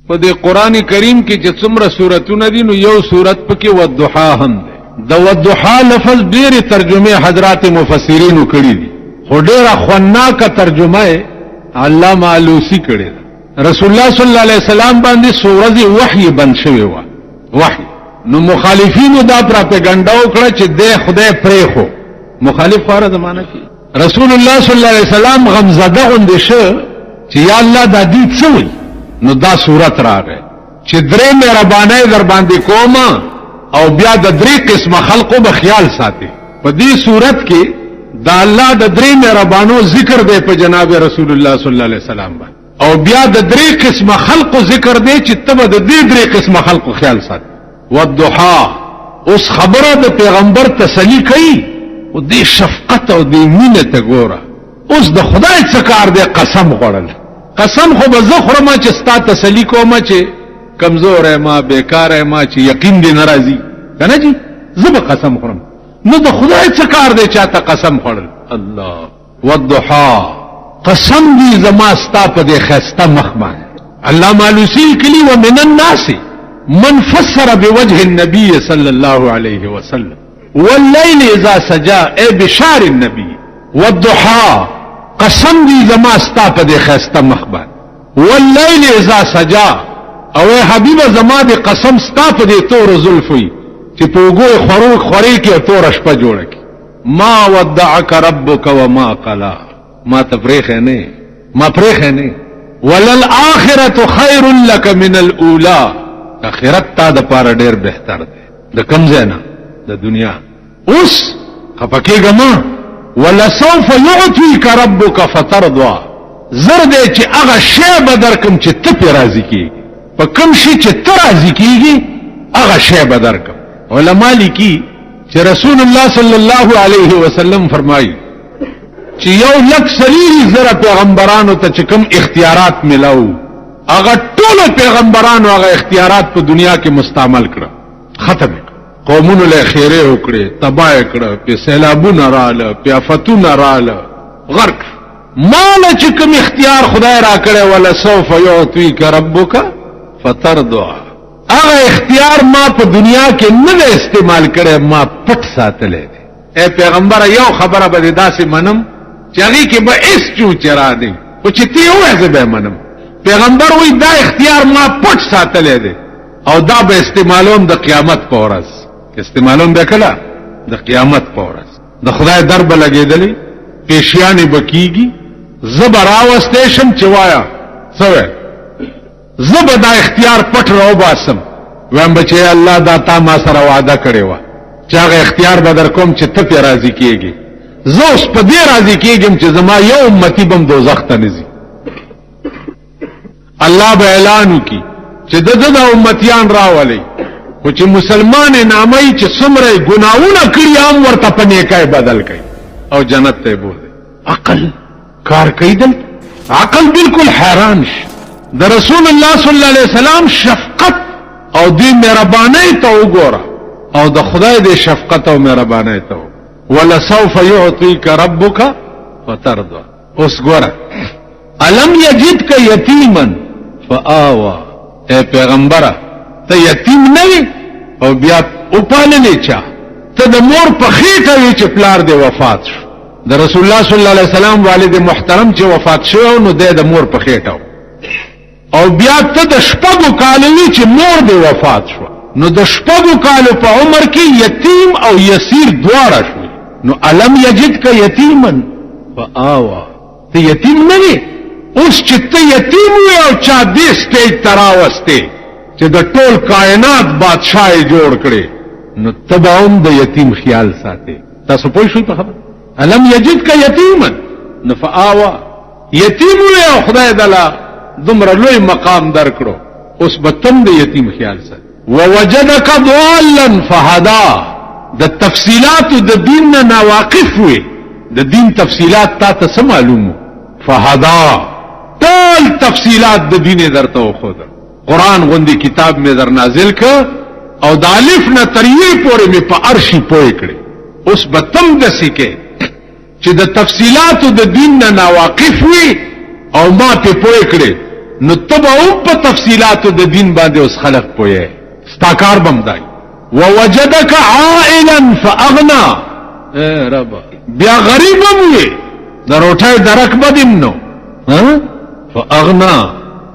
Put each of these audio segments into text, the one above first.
په دې قران کریم کې چې څومره سوراتونه دي نو یو سورت پکې والضحا هم ده. د والضحا لفظ ډېر ترجمه حضرات مفسرینو کړی دي، خو ډېره خوانناکه ترجمه علامه علوسی کړی ده. رسول الله صلی الله علیه وسلم باندې سورۃ وحی بند شوی و، وحی. نو مخالفینو دا پروپاګاندا وکړه چې د خدای پرې خو مخالف خاره زمانہ کې رسول الله صلی الله علیه وسلم غمزده غوندې شو چې یا الله دا دې څه وي. نو دا صورت راغی چې درې مهربانای در باندې کوم او بیا د درې قسمه خلقو به خیال ساتي. په دې صورت کې دا الله د درې مهربانو ذکر دی په جناب رسول الله صلی الله علیه وسلم باندې، او بیا د درې قسمه خلقو ذکر دی چې تبه د دې درې قسمه خلقو خیال ساتي. والضحا اوس خبره د پیغمبر تسلی کوي او دې شفقت او دې مینه ته ګوره. اوس د خدای څخه کار دی قسم غوړل. قسم خو به زه خورم چې ستا تسلی کوم چې کمزور ما بیکار ما چې یقین دې ناراضي کنه جی زه به قسم خورم. نو د خدای څخه کار دی چاته قسم خورل. الله والضحا قسم دې زما ستا په دې خسته مخ باندې. الله مالوسی کلی ومن الناس من فسر بوجه النبي صلى الله عليه وسلم والليل اذا سجى اي بشار النبي والضحى قسم دی زما ستا په دې خسته مخ باندې والليل اذا سجى او حبیب زما دې قسم ستا په دې تور زلفي چې په وګو خوري کې تور شپه جوړه کی. ما ودعك ربك وما قلا ما تفریخ نه ما پرېخ نه وللآخرة خير لك من الاولى اخرت تا د پاره ډېر بهتر دی د کم زینا د دنیا. اوس خپکیګه ما ولسوف يعطيك ربك فترضى زر دې چې هغه شی بدر کوم چې ته په راضي کیږي په کوم شي چې ته راضي کیږي هغه شی بدر کوم. علما لیکي چې رسول الله صلی الله علیه وسلم فرمایي چې یو لک سلیری زره پیغمبرانو ته چې کوم اختیارات ملاو هغه ټول پیغمبرانو هغه اختیارات په دنیا کې مستعمل کړه، ختم قومونو له خیره وکړي، تباہ کړه، په سیلابونه رااله، په آفتونه رااله، غرق. مال چې کوم اختیار خدای را کړی ولا سوف يعطيك ربك فترضى هغه اختیار ما په دنیا کې نه استعمال کړي، ما پټ ساتلې دي. اے پیغمبر یو خبره به داسې منم چې هغه کې به اس چو چرا دي او چې تی وایې به منم. پیغمبر وی دا اختیار ما پټ ساتلې دي او دا به استعمالوم د قیامت په ورځ. استعمالوم به کله د قیامت په ورځ د خدای درب لګېدلې پیشیانې بکیږي. زبرا واستیشن چوایا سوې زب دا اختیار پټ راو باسم ویم بچي الله دا تا ما سره وعده کړی و چې هغه اختیار به در کوم چې ته په راضي کېږي. زه اوس په دې راضي کېږم چې زما یو امتی بم دوزخ ته نزي. الله به اعلان وکي چې د امتیان راولي خو چې مسلمان نامي چې څومره ګناونه کړی هم ورته په نیکای بدل کړي او جنت ته بوځي. عقل کار کوي دل عقل بالکل حیران شي. د رسول الله صلی الله علیه وسلم شفقت او دې مهرباني ته وګوره او د خدای دې شفقت او مهرباني ته ولا سوف يعطيك ربك فترضى. اوس ګوره الم یجدک یتیما فآوى اے پیغمبره ته یتیم نه وي او بیا او پالنې چا ته د مور په خېټه وي چې پلار دې وفات شو. د رسول الله صلی الله علیه وسلم والد محترم چې وفات شو نو د مور په خېټه او بیا ته د شپږو کالو چې مور دې وفات شو نو د شپږو کالو په عمر کې یتیم او یسیر دواړه شو. نو الم یجدک یتیما فآوى ته یتیم نه وي. اوس چې ته یتیم وي او چا دې سټیج تراوسته چې د ټول کائنات بادشاہ جوړ کړي نو تباوم د یتیم خیال ساتي. تاسو پوه شئ په خبره الم یجدک یتیما نو فآوى یتیم وي او خدای دلا دومره لوی مقام درکړو اوس به تم د یتیم خیال ساتي. ووجدک ضالا فهدى د تفصيلات د دین نه ناواقف وي د دین تفصيلات تا ته معلومه فهدى ټول تفصيلات د دین درته وخود. قرآن غوندي کتاب می در نازل ک او د الف نه تر یې پورې می په ارشی پوي کړي. اوس به تم د سکه چې د تفصيلات د دین نه ناواقف وي او ما په پوي کړي نو تبعو په تفصیلاتو د دین باندې اوس خلق پوهه ستاکار بمدای ووجدک عائلا فاغنا رب بیا غریب وي د روټای درک بدیم نو فاغنا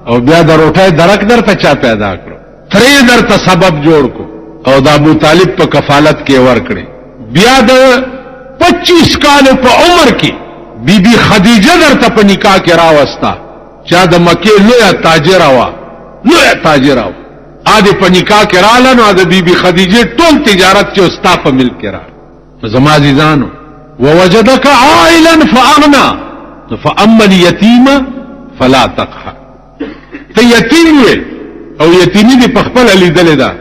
او بیا د روټای درک درته چا پیدا کړو ترې درته سبب جوړ کو او د ابو طالب په کفالت کې ور کړی بیا د 25 کال په عمر کې بیبي خدیجه درته په نکاح کې راوستا چا د مکه لوی تاجر وا ا دې په نکاح کې رااله نو د بیبي خدیجه ټول تجارت چې استا په ملک کې را زما عزیزانو ووجدك عائلا فاغنا فاما اليتيم فلا تقهر ته یتیم او یتیمی دې په خپل لیدل دا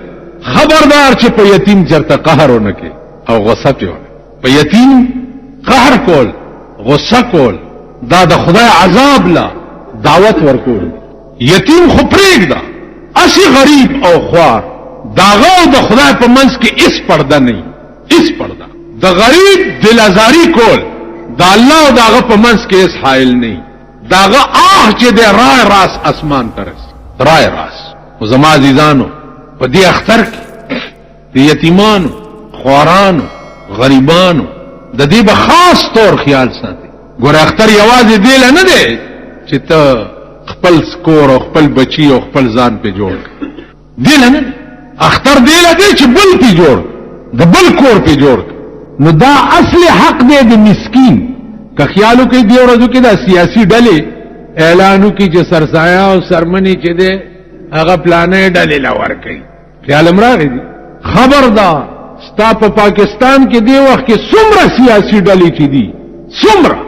خبردار چې په یتیم چرته قهر ونکي او غصه پیونه په یتیم قهر کول غصه کول دا د خدای عذاب لا دعوت ورکول یتیم خو پرېږده اسی غریب او خوار داغه د خدای په منځ کې اس پرده نه اس پرده د غریب دل ازاری کول دا الله او داغه په منځ کې اس حائل نه داغه چې د رای راس اسمان ترس رای راس او زما عزیزانو په دې اختر کې د یتیمانو خوارانو غریبانو د دې به خاص طور خیال ساتي ګور اختر یوازې دی نه دی چې ته خپل سکور او خپل بچی او خپل ځان په جوړ دی نه اختر دی لدی چې بل په جوړ د بل کور په جوړ نو دا اصل حق دی د مسکین که خیالو کې دی ورځو کې دا سیاسي ډلې اعلانو کې چې سرسایا او سرمنی چې دی هغه پلانې ډلې لور کوي خیال امراغي دي خبردار ستا په پاکستان کې دی وخت کې څومره سیاسي ډلې چې دي څومره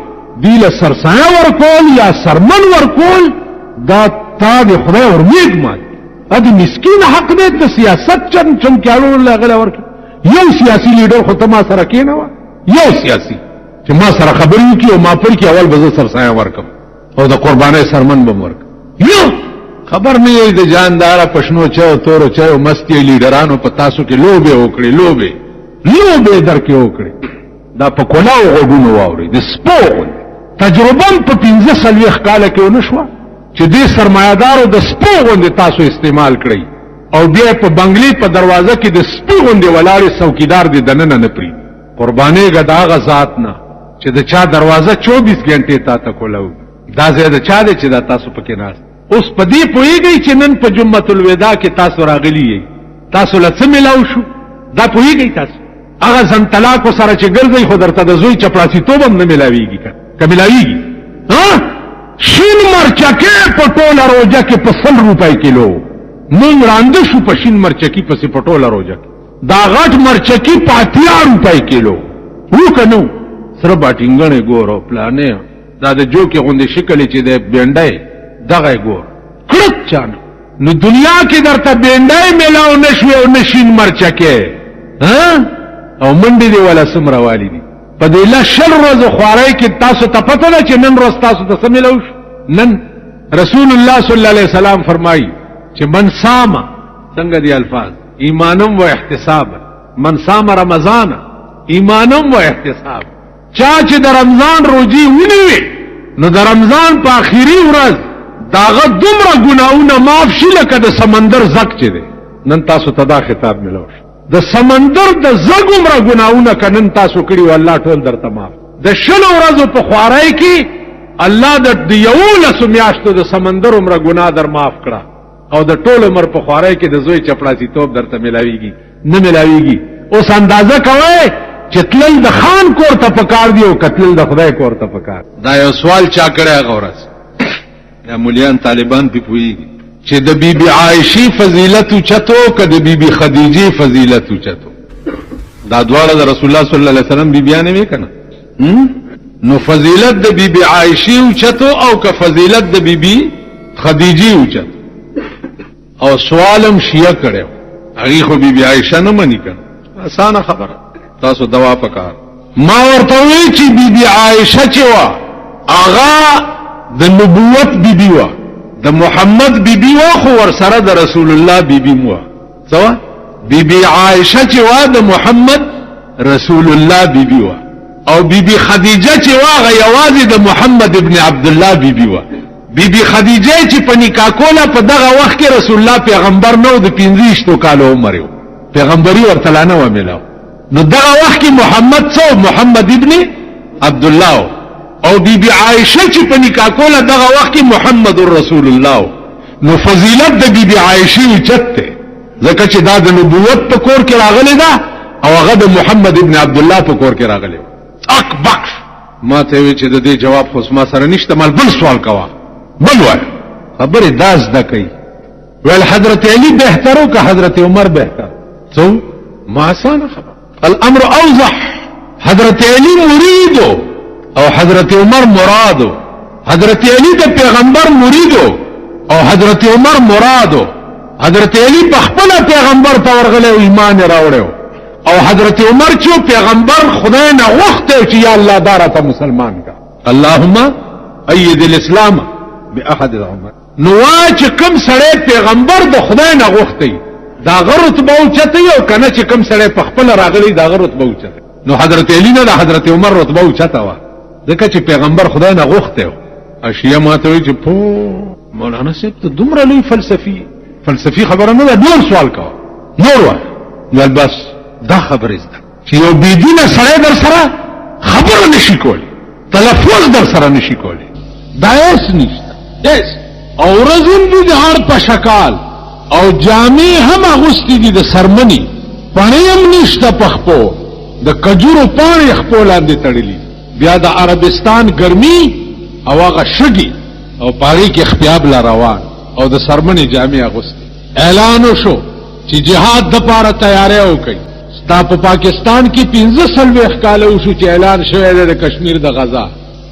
دی له سرسایا ورکول یا سرمن ورکول دا تا د خدای ورمېږ مات ا دې مسکین حق دی ته سیاست چم کېالو لغله ورکي یو سیاسي لیډر خو ته ما سره کېنه و یو سیاسي چې ما سره خبرې وکړي او ما پر کې اول به زه سرسایا ورکم او د قربانۍ سرمن به ورک یو خبر نه یې د جاندار پښنو چا تورو چا مستی لیډرانو په تاسو کې لوبه وکړي لوبه درکې وکړي دا په کولاو غوډونو واوري د سپو تجربه په 15 کال کې ونشوه چې دې سرمایدارو د سپو غوندې تاسو استعمال کړئ او بیا په بنگلي په دروازه کې د سپو غوندې ولاړې څوکیدار دې دننه نه پری قرباني غدا غزاد نه چې د چا دروازه 24 غنټې تا ته کولاو دا زیاده چا دې چې دا تاسو پکې ناس اوس په دې پوېږئ چې نن په جمعه الوداع کې تاسو راغلي یې تاسو لڅ ملاو شو دا پوېږئ تاسو هغه ځن طلاق سره چې ګرځي خو درته د زوی چپړاسي توبم نه ملاويږي که ملاويږي ها شین مرچکه په ټوله روزه کې په 100 روپۍ کیلو مونږ راند شو په شین مرچکی پسې په ټوله روزه دا غټ مرچکی په 80 روپۍ کیلو وکنو سره باټینګنه ګورو پلانې دا د جوکي غوندې شکل چې د بینډای دغه ګور کړت چانه نو دنیا کې درته بینډای ملاو نشو او نشین مرچکه ها او منډي دی ولا سمره والی دي په دې لا شل روز خوارای کې تاسو ته پته نه چې نن روز تاسو ته سملو نن رسول الله صلی الله علیه وسلم فرمایي چې من صام څنګه دي الفاظ ایمانم و احتساب من صام رمضان ایمانم و احتساب چا چې د رمضان روزي ونیوي نو د رمضان په اخیری ورځ داغه دومره ګناونه معاف شي لکه د سمندر زک چې دی نن تاسو ته دا خطاب ملو د سمندر د زګ عمره ګناونه کنن تاسو کړی و الله ټول درته معاف د شلو ورځو په خوارای کې الله د یولس میاشتو د سمندر عمره ګناه در معاف کړه او د ټول عمر په خوارای کې د زوی چپړاسي توپ درته ملاويږي نه ملاويږي اوس اندازه کوي چې تلل د خان کور ته پکار دی او قتل د خدای کور ته پکار دا یو سوال چا کړی غورس یا مولیان طالبان په پويږي چې د بیبي عائشی فضیلت چتو که د بیبي خدیجه فضیلت چتو دا دواړه د رسول الله صلی الله علیه وسلم بیبیانه وی کنه نو فضیلت د بیبي عائشی چتو او که فضیلت د بیبي خدیجه چتو او سوالم شیعه کړو هغه خو بیبي عائشه نه منی کنه اسانه خبره تاسو دوا پکار ما ورته وی چې بیبي عائشه چې وا اغا د نبوت بیبي وا د محمد بیبي وا خو ور سره د رسول الله بیبي مو سوا بیبي عائشه چې وا د محمد رسول الله بیبي وا او بیبي خدیجه چې وا غ یوازې د محمد ابن عبد الله بیبي وا بی بی خدیجه چې په نکاح کوله په دغه وخت کې رسول الله پیغمبر نو د 15 کالو عمر یو پیغمبري ورته نه و ملو نو دغه وخت کې محمد ابن عبد الله او بی بی عائشه چې په نکاح کوله دغه وخت کې محمد رسول الله نو فضیلت د بی بی عائشه چته ځکه چې دا د نبوت په کور کې راغلی دا او هغه د محمد ابن عبد الله په کور کې راغلی اکبر ما ته وی چې د دې جواب خو ما سره نشته مال بل سوال کوا بل وای خبره داس د کوي ول حضرت علی بهترو که حضرت عمر بهتر څو ما آسان خبر الامر اوضح حضرت علی مریدو او حضرت عمر مرادو حضرت علی د پیغمبر مریدو او حضرت عمر مرادو حضرت علی په خپل پیغمبر ته ورغله او ایمان راوړو او حضرت عمر چې پیغمبر خدای نه وخته چې یا الله دارته مسلمان کا اللهم ايد الاسلام باحد العمر نو چې کوم سړی پیغمبر د خدای نه وخته دا غرت به اوچته یو کنه چې کوم سړی په خپل راغلی دا غرت به اوچته نو حضرت علی نه حضرت عمر رتبه اوچته وا ځکه چې پیغمبر خدای نه وخته اشیاء ماته وی چې په مولانا صاحب ته دومره لوی فلسفي خبره نه ده نور سوال کا نور وای بس دا خبره زده چې یو بيدینه سره در سره خبره نشي کولی تلفظ در سره نشي کولی دا هیڅ نشته هیڅ او رزم دي د هر په شکال او جامع هم اغوستي دي د سرمنی پڼیم نشته پخپو د کجورو پاڼې خپل لاندې تړلې بیا د عربستان ګرمي او هغه شګي او پاری کې خپیاب لا روان او د سرمنی جامع اغوستي اعلان وشو چې جهاد د پاره تیاری وکړي ستا په پاکستان کې 15 کال وشو چې اعلان شوی دی د کشمیر د غزا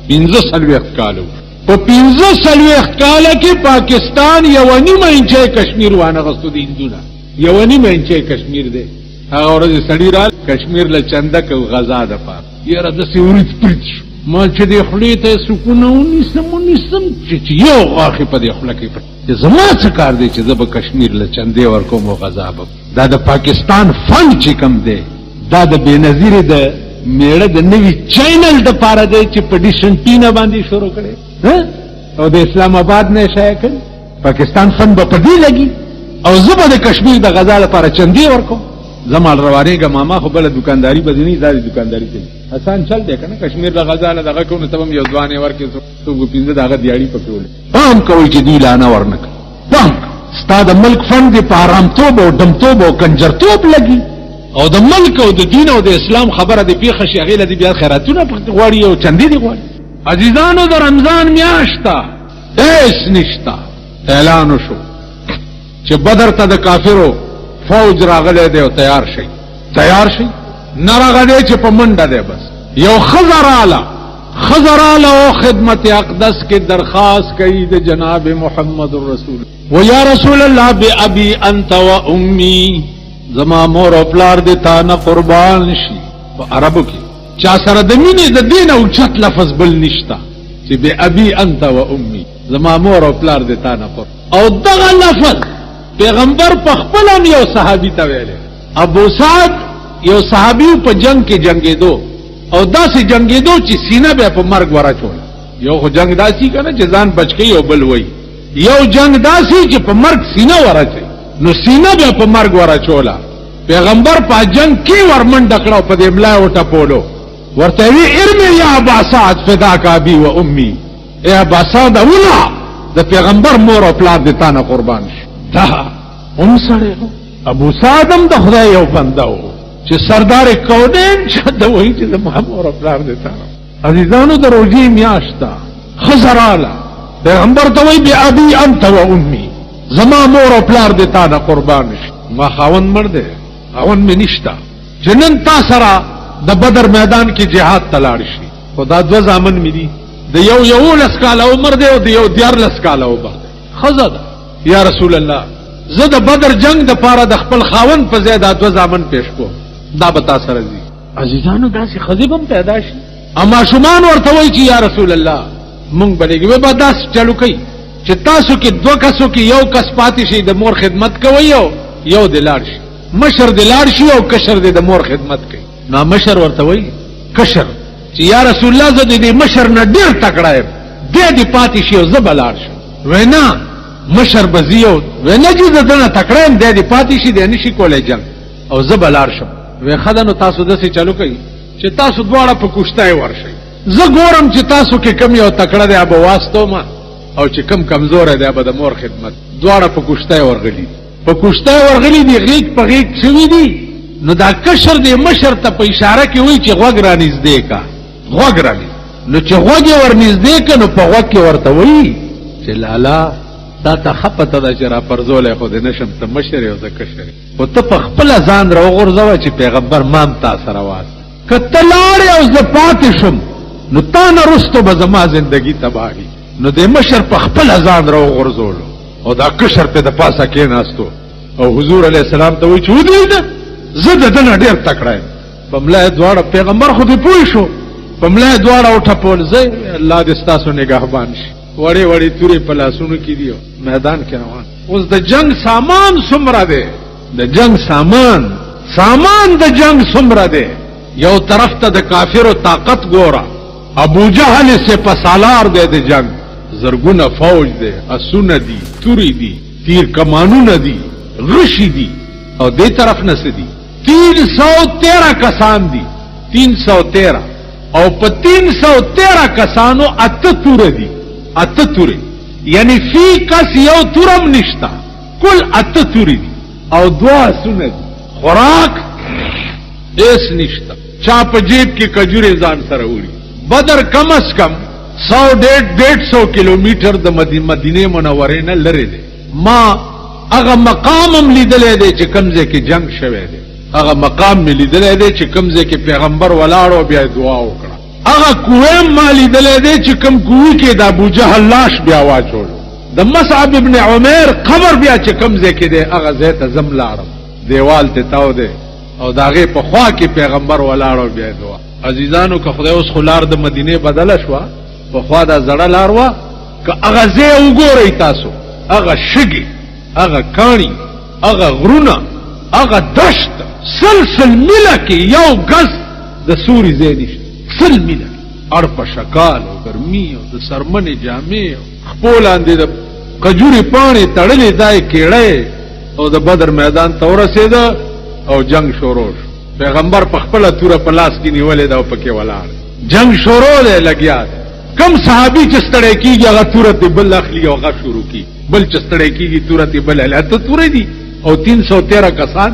15 کال په 15 کال کې پاکستان یو نیمه انچه کشمیر وانه غستو دي هندونه یو نیمه انچه کشمیر دی هغه ورځ سړی را کشمیر له چندک او غزا د پاره یره د سیورت پرچ ما چې د خپلې ته سکون ونیسم چې یو غاخه په دې خپل کې چې زما څه کار دی چې زه به کشمیر له چندې ورکوم او غزا به دا د پاکستان فن چې کم دی دا د بنظیر د میړه د نوی چینل د پاره دی چې په ډیشن ټینه باندې شروع کړي او د اسلام آباد نه شای کړ پاکستان فن به پدې لګي او زه به د کشمیر د غزا لپاره چندې ورکوم زمال روانېګه ماما خو بل دکانداری بدني داري دکانداری کوي آسان چل دی کنه کشمیر د غزا له دغه کو نو تبم یو ځوانې ورکې څو پینځه دغه دیاړي پکول پام کوي چې دی لانه ورنک پام ستاد ملک فند په آرام توب او دم توب او کنجر توب لګي او د ملک او د دین او د اسلام خبره دی پیخه شغیله دی بیا خیراتونه په غواړي او چندې دی غواړي عزیزانو د رمضان میاشتا ایس نشتا اعلان شو چې بدر ته د کافرو فوج راغله دی او تیار شي نه راغله چې په منډه دی بس یو خزراله او خدمت اقدس کې درخواست کوي د جناب محمد رسول و یا رسول الله بأبي انت و امي زما مور او پلار دې تا نه قربان شي په عربو کې چا سره د مینې د دین او چت لفظ بل نشتا چې بأبي انت و امي زما مور او پلار دې تا نه او دغه لفظ پیغمبر په خپل یو صحابي ته ویل ابو سعد یو صحابي په جنگ کې جنگیدو او داسې جنگیدو چې سینه به په مرګ ورچول یو خو جنگ داسي کنه چې ځان بچ کې یو بل وای یو جنگ داسي چې په مرګ سینه ورچي نو سینه به په مرګ ورچولا پیغمبر په جنگ کې ورمن ډکړو په دې ملا وټه پولو ورته وی ارمي یا ابا سعد فداک ابي و امي اے ابا سعد اولا د پیغمبر مور او پلار دې تانه قربان شي دا سره ابو سعدم د خدای یو بنده و چې سردار کونین چې د وای چې د محمد پلار دیتا عزیزانو د روزي میاشتا خزراله پیغمبر ته وای بی ابي انت و امي زما مور او پلار دیتا نه قربان شي ما خاون مرده خاون می نشتا جنن تا سره د بدر میدان کې جهاد تلاړ شي خدا دو زامن می دي د یو لسکاله عمر دی او د یو دیار لسکاله عمر خزدا یا رسول الله زه د بدر جنگ د پاره د خپل خاون په زیاده دو زامن پیش کو دا بتا سره دي عزیزانو داسې خزیبم پیدا شي اما شومان ورته وای چې یا رسول الله مونږ بلګي به داس چالو کوي چې تاسو کې دوه کسو کې یو کس پاتې شي د مور خدمت کوي یو د لاړ شي مشر د لاړ شي او کشر د مور خدمت کوي نو مشر ورته وای کشر چې یا رسول الله زه د مشر نه ډیر تکړه یم دې پاتې شي او زه بلار شم. وینا مشر بزیو وینا چې دنه تکړه دې پاتې شي دې نشي کولای جنگ او زه بلار شم. وی خدانو تاسو دسه چالو کوي چې تاسو دواړه په کوشتای ورشي. زه ګورم چې تاسو کې کم یو تکړه دی ابو واسطو ما او چې کم کمزور دی ابو د مور خدمت. دواړه په کوشتای ورغلي په کوشتای ورغلي دی غیږ په غیږ شوی دی. نو دا کشر دی مشر ته په اشاره کې وای چې غوږ را نږدې کا غوږ را نو چې غوږ ور نږدې کا نو په غوږ کې ورته وای چې لالا دا ته خپته دا چې را پرزولې خو دې نشم ته مشر یو ځکه کشر او ته په خپل ځان را وغورځوه چې پیغمبر مام تا سره واس کته لاړې او زه پاتې شم نو تا نه رستو به زما زندگی تباهی. نو د مشر په خپل ځان را وغورځولو او دا کشر په د پاسه کې ناستو او حضور علیه السلام ته وایي چې ودرېږه زه د دنه ډېر تکړه یم. په ملا دواړه پیغمبر خو دې پوه شو په ملا دواړه وټپول زه الله دې ستاسو نگهبان شي. وړې وړې تورې په لاسونو کې دي میدان کې روان. اوس د جنگ سامان څومره دی د جنگ سامان د جنگ څومره دی. یو طرف ته د کافرو طاقت ګوره ابو جهل سے پسالار دی د جنگ زرګونه فوج دی اسونه دي توري دي تیر کمانونه دي غشي دي او دې طرف نه سدي 313 کسان دي 313 او په 313 کسانو اته تور دي اته توري یعنی فی کس یو تورم نشتا کل اته توري دي او دوا سونه دي خوراک ایس نشتا چا په جیب کې کجوري ځان سره وړي. بدر کم از کم 100-150 کیلومتر د مدینه منورې نه لري دي. ما هغه مقام لیدلې دی چې کمزه کې جنگ شوه دی. هغه مقام لیدلې دی چې کمزه کې پیغمبر ولاړو بیا دعا وکړه. هغه کویم ما لیدلې دی چې کم کوی کې د ابو جهل لاش بیا واچول. د مصعب ابن عمر قبر بیا چې کمزه کې دی هغه ځای ته زم لاړم دیوال ته تاو دی او داغه په خوا کې پیغمبر ولاړو بیا دعا. عزیزانو که خدای اوس خلار د مدینه بدل شو په خوا دا زړه لاروا که هغه ځای وګورئ تاسو هغه شګي هغه کانی هغه غرونه هغه دشت سلسل مله کې یو غز د سوري ځای نشته. سل مله اړ په شکال او ګرمي او د سرمنې جامې خپل اندې د کجوري پانی تړلې ځای کېړې او د بدر میدان ته ورسېده او جنگ شروع شو. پیغمبر په خپل توره په لاس کې نیولې دا پکې ولاړ جنگ شروع دی لګیا. کم صحابي چې ستړی کیږي هغه توره ته بل اخلي او هغه شروع کی بل چې ستړی کیږي توره ته بل اته توره دي او 313 کسان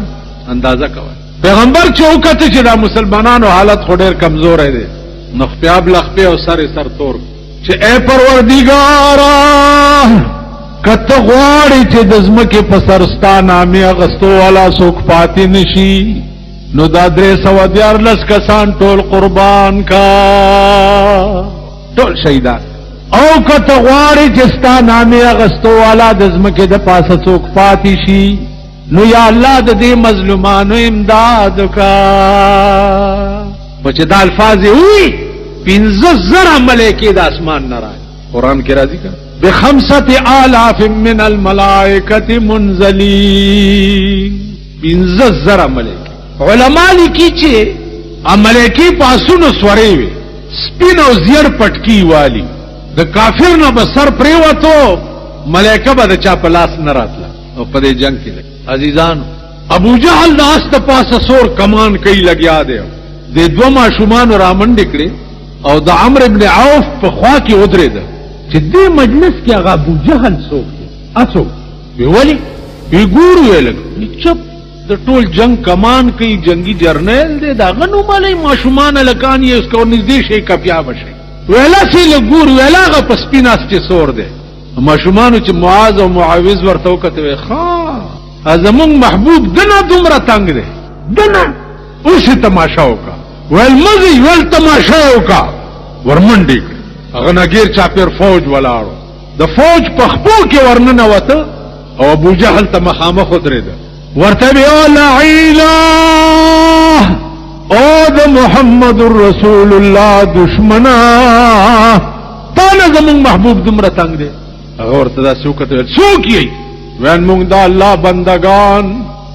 اندازه کوي. پیغمبر چې وکړه چې دا مسلمانانو حالت خو ډېر کمزور دی نو خپل لخپه او سر تور چې اے پروردګارا کته غواړي چې د زمکه په سرستانه مې اغستو والا څوک پاتې نشي نو دا 314 کسان ټول قربان کا ټول شهیدان او کته غواړي چې ستا نامې اغستو والا د زمکه د پاسه څوک پاتې شي نو یا الله د دې مظلومانو امداد کا. چې دا الفاظ وي 15,000 ملائکه د اسمان نه راځي. قران کې راځي کا ب5,000 من الملائکه منزلین 15,000 ملائکه. علماء لیکي چې ملائکه پاسونو سوري وي سپین او زیر پټکی والی د کافر نه بسر پریوتو ملائکه به د چا په لاس نه راتله او په دې جنگ کې عزیزان ابو جهل د است پاسه سور کمان کوي لګیا دی د دوه ماشومان را منډ کړي او د عمرو ابن عوف په خوا کې ودرېد چې دې مجلس کې هغه ابو جهل څوک دی اڅو ویولي وی ګورو ویل چپ د ټول جنگ کمان کوي جنگي جرنیل دی دا غنو مالای ماشومان لکان یې اس کو نږدې شي کپیا بشي ویلا سي لګور ویلاغه پس پیناس چې سور دی ماشومانو چې معاذ او معاوذ ورته وکته ښا ازمون محبوب دنه دومره تنگ دی دنه اوس تماشا وکا ول مزي ول تماشا وکا ورمنډي هغه نګیر چاپیر فوج ولاړو د فوج په خپو کې ورننه وته او ابو جهل ته مخامخ درید ورته وی لعیلا او د محمد رسول الله دشمنا تا زمون محبوب دومره تنگ دی هغه ورته دا څوک یې وین مونږ د الله بندگان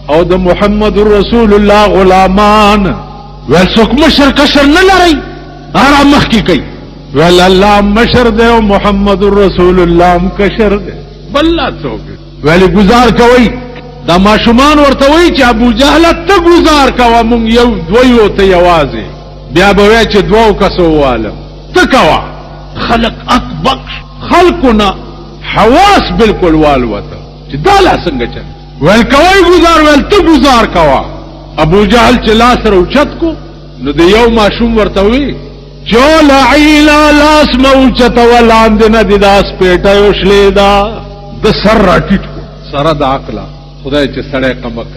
او د محمد رسول الله غلامان ول څوک مشر کشر نه لري ارا مخ کی کوي ویل الله مشر دے او محمد رسول الله مکشر دے بللا څوک ویل گزار کوي دا ماشومان ورته وی چې ابو جهل ته گزار کوا مونږ یو دویو ته یوازې بیا به وای چې دوو کسو والم ته کوا خلق اطبق خلقنا حواس بالکل والوته چې دا لا څنګه چل ویل کوي گزار ویل ته گزار کوا ابو جهل چې لاس روچت کو نو د یو ماشوم ورته وی چول عیلا لاس موچت ولاندنه د داس پیټه وشلیدا د سر راټیټ کو سره د عقل خدای چې سړی کمک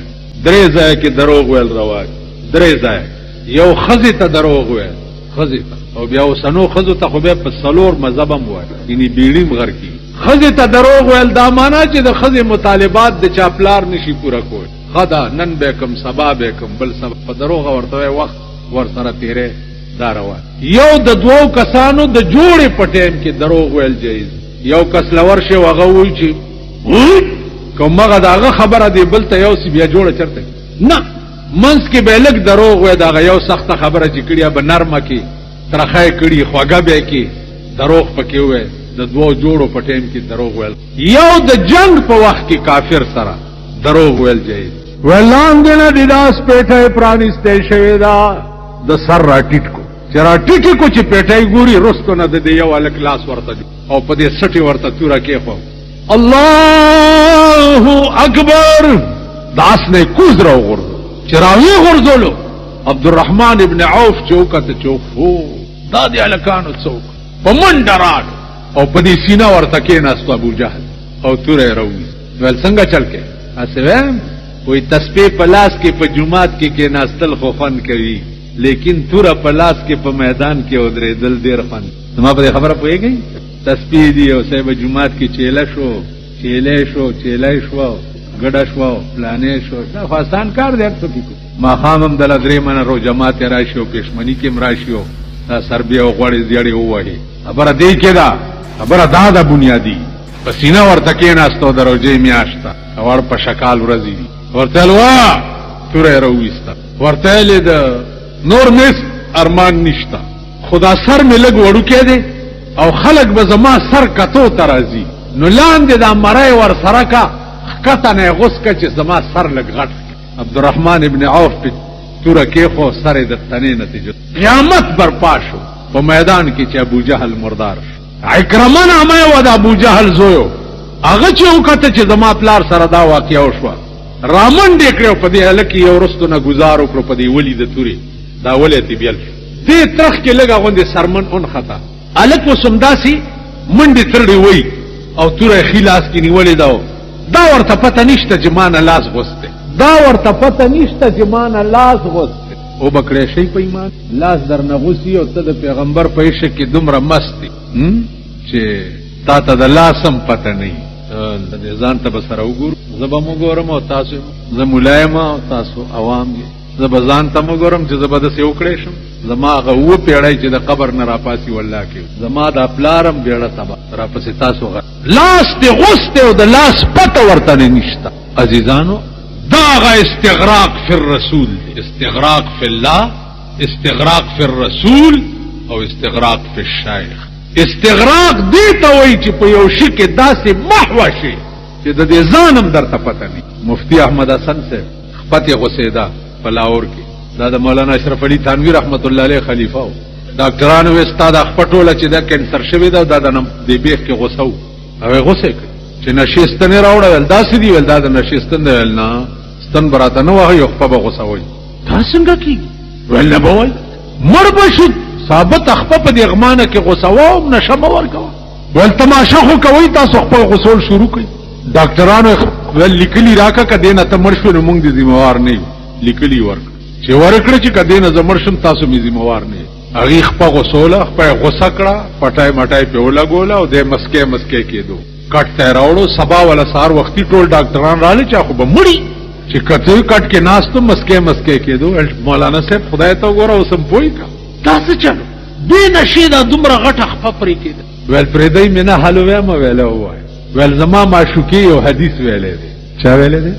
درې ځای کې دروغ ویل رواج درې ځای یو خزی ته دروغ ویل خزی ته او بیا وسنو خزو ته خو به په سلور مذهبم وای یعنی بیړیم غر کی خزی ته دروغ ویل دا معنا چې د خزی مطالبات د چاپلار نشي پورا کول خدا نن به کم سبا به کم بل سبا په دروغ ورته وخت ور سره تیرې دا روان یو د دوو کسانو د جوړې پټیم کې دروغ ویل جایز یو کس لور شي وغه وی چې کومه داغه خبره دی بل ته یو سی بیا جوړه چرته نه منس کې به لګ دروغ وای داغه یو سخت خبره چې کړیا به نرمه کې ترخه کړي خوګه به کې دروغ پکې وای د دوو جوړو پټیم کې دروغ ویل یو د جنگ په وخت کې کافر سره دروغ ویل جایز ولاندنه د داس پیټه پرانیسته شوی دا د سر راټیټ کو چې راټیټ کو چې پیټه ګوري رستو نه د یو الک لاس ورته او په دې سټي ورته تورا کې خو الله اکبر داس نه کوز راو غور چراوی غرزولو عبدالرحمن ابن عوف چوکت چوفو دا دی الکانو چوک په منډراد او په دې سینا ورته کې ناستو ابو جهل او توره راوي ول څنګه چل کې اسویم وې تسبیح په لاس کې په جمعات کې ناستل خو فن کوي لیکن توره په لاس کې په میدان کې ودرې دل ډیر فن ما په خبره پوهیږي تسبیح دی او صاحب جمعات کې چیلې شو ګډه شو پلانې شو دا آسان کار دی څه کو ما خامم دل درې من رو جماعت راشي او پښمنی کې مراشيو دا سربیا او غوړې زیړې وایي خبره دی کېدا خبره دا بنیادی پسینه ورته کې ناستو دروځي میاشتا اور په شکال ورځي ورته لوا توره رويستا ورته لید نور مس ارمان نشتا خدا سر می لګ وړو کې دی او خلق به زما سر کتو ترازی نو لاندې دا مړای ور سره کا کته نه غوس کا چې زما سر لګ غټ عبدالرحمن ابن عوف په توره کې خو سره د تنې نتیجه قیامت برپا شو په میدان کې چې ابو جهل مردار عکرمه نامه و د ابو جهل زویو هغه چې وکړه چې زما پلار سره دا واقعیا وشو رامن دې کړو په دې الکی یو رستو نه گزار وکړو په دې ولی د توري دا ولې تی بیل دې ترخ کې لګا غوندې سرمن اون خطا الک وسمداسي منډي ترډي وای او توره خلاص کې نیولې دا ورته پته نشته چې مان لاس غوسته دا ورته پته نشته چې مان لاس غوسته او بکړې شي په ایمان لاس در نغوسی او ته د پیغمبر په عشق کې دومره مستی چې تا ته د لاسم پته نه د ځان ته بسره وګور زبا وګورم او تاسو زمولایم او تاسو عوام دي زبا ځان ته وګورم چې زبردست یو کړې شم زما غو پیړای چې د قبر نه راپاسي والله کې زما د پلارم بیړه تبا راپاسي تاسو غ لاس ته غوسته او د لاس پته ورته نشته عزیزانو دا استغراق فی الرسول استغراق فی الله استغراق فی الرسول او استغراق فی الشیخ استغراق دی ته وای چې په یو شي کې داسې محو شي چې د دې ځانم درته پته نه مفتی احمد حسن سے خپته غسیدا په لاهور کې دا د مولانا اشرف علي تھانوی رحمت الله علیه خلیفہ او ډاکټرانو استاد خپټوله چې دا کینسر شوی دا د نم دی بیخ کې غوسو او غوسه چې نشستنه راوړل دا سدي ول دا د نشستنه ول نه ستن براته نو واه یو په غوسوي دا څنګه کیږي ول نه بوي مړ بشو ثابت خپه په دې غمانه کې غوسو نشم ورکو ول تماشا خو کوي تاسو خپل غسول شروع کړئ ډاکټرانو ول لیکلي راکا کدی نه تمر شو نو موږ دي ذمہوار نه لیکلي ورک چې ورکړه چې کدی نه زمر شم تاسو می ذمہوار نه هغه خپل غسوله خپل غوسه کړه پټای مټای په ولاګول او د مسکه کېدو کټ ته راوړو سبا ولا سار وختي ټول ډاکټران رااله چا خو به مړی چې کته کټ کې ناستو مسکه کېدو مولانا صاحب خدای ته وګوره اوسم پوي کا تاسو چلو دې نشي دا دومره غټه خپرې کېده ول پرېدای مینه حلوه ما ویله وای ول زما معشوقي او حدیث ویلې دي چا ویلې دي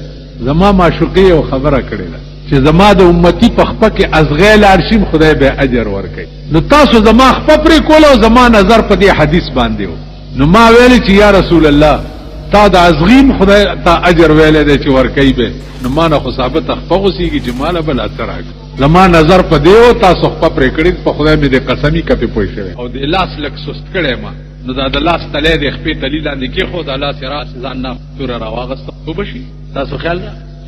زما معشوقي او خبره کړې ده چې زما د امتی په خپه کې ازغیل ارشیم خدای به اجر ورکړي. نو تاسو زما خپه پرې کول او زما نظر په دې حدیث باندې و. نو ما ویل چې یا رسول الله تا د ازغیم خدای تا اجر ویل دی چې ورکړي به. نو ما نه خو ثابت خپه غوسیږي چې مال بل اثر راکړي. زما نظر په دې او تاسو خپه پرې کړی په خدای مې د قسمی کپی پوي شوی او د لاس لک سست کړی ما. نو دا د لاس تلې د خپې تلی لاندې کې خو د الله سره ځان نه تور راواغست وبشي. تاسو خیال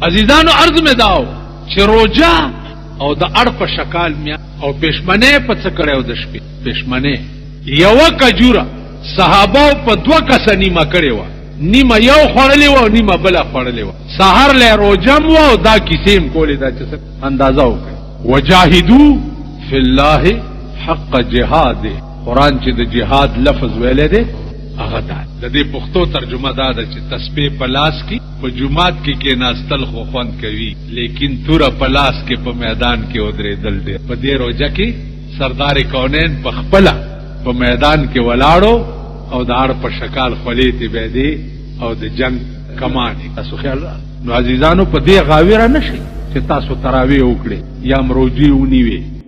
عزیزانو عرض مې داو چې روجا او د اړ په شکال میا او پښمنه په څه کړو د شپې پښمنه یو کجوره صحابه په دوه کس نیمه کړي و. نیمه یو خړلې و نیمه بل خړلې و. سحر له روجم و دا کیسیم کولې دا چې اندازه وکړي. وجاهدوا فی الله حق جهاد. قرآن چې د جهاد لفظ ویلې دی هغه دا د دې پښتو ترجمه دا ده چې تسبیح په لاس کې په جمعات کې ناستل خو خوند کوي لیکن توره په لاس کې په میدان کې ودرېدل دی. په دې روزه کې سردار کونین په خپل په میدان کې ولاړو او د اړ په شکال خولې ته بيدي او د جنگ کمانې. تاسو خیال نو عزیزانو په دې غاویره نشي چې تاسو تراوی وکړي یا مروجي ونیوي